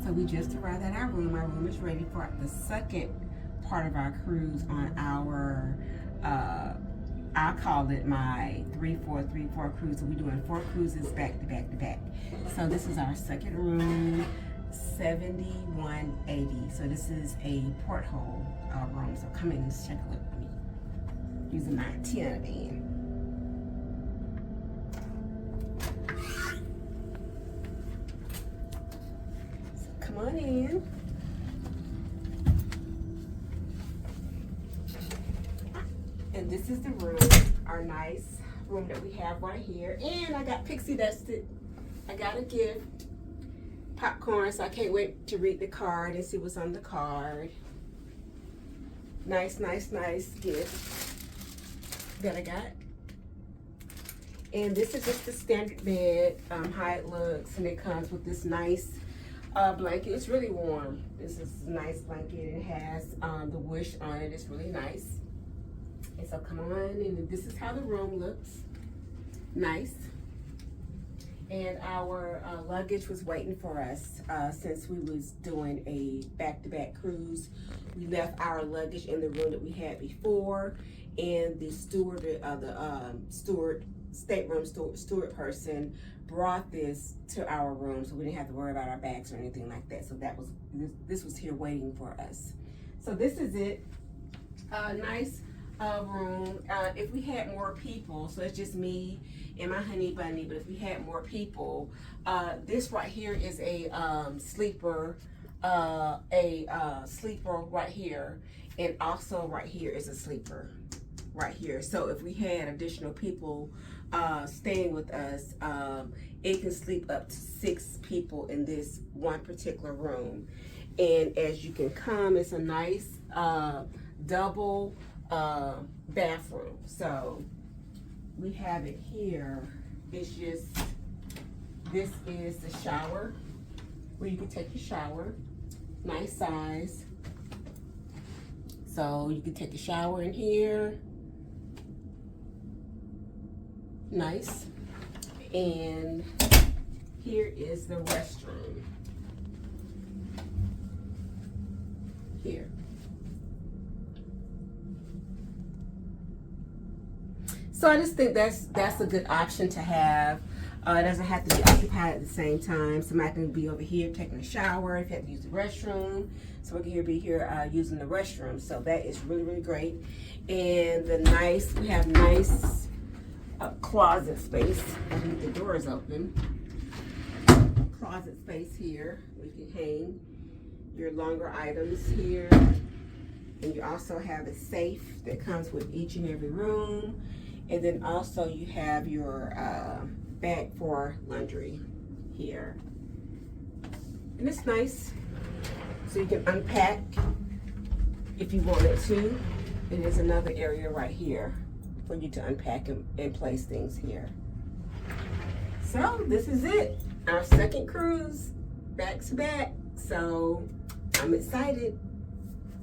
So we just arrived at our room. Our room is ready for the second part of our cruise on our, I call it my 3-4-3-4 cruise. So we're doing 4 cruises back to back to back. So this is our second room, 7180. So this is a porthole room. So come in and check a look at me using my antenna van. So come on in. And this is the room, our nice room that we have right here. And I got Pixie Dusted. I got a gift, popcorn, so I can't wait to read the card and see what's on the card. Nice, nice, nice gift that I got. And this is just the standard bed, how it looks, and it comes with this nice blanket. It's really warm. This is a nice blanket. It has the wish on it. It's really nice. And so come on, and this is how the room looks. Nice. And our luggage was waiting for us since we was doing a back-to-back cruise. We left our luggage in the room that we had before, and the steward, stateroom steward person brought this to our room, so we didn't have to worry about our bags or anything like that. So that was this was here waiting for us. So this is it. Nice room. If we had more people, so it's just me and my honey bunny, but if we had more people, this right here is a sleeper, sleeper right here, and also right here is a sleeper right here. So if we had additional people staying with us, it can sleep up to 6 people in this one particular room. And as you can come, it's a nice double bathroom. So we have it here. It's just, this is the shower where you can take your shower. Nice size. So you can take a shower in here. Nice. And here is the restroom. Here. So I just think that's a good option to have. It doesn't have to be occupied at the same time. Somebody can be over here taking a shower if you have to use the restroom. Someone can be here using the restroom. So that is really, really great. And we have nice closet space. I think the door is open. Closet space here where you can hang your longer items here. And you also have a safe that comes with each and every room. And then also you have your bag for laundry here. And it's nice. So you can unpack if you wanted to. And there's another area right here for you to unpack and place things here. So this is it. Our second cruise back to back. So I'm excited.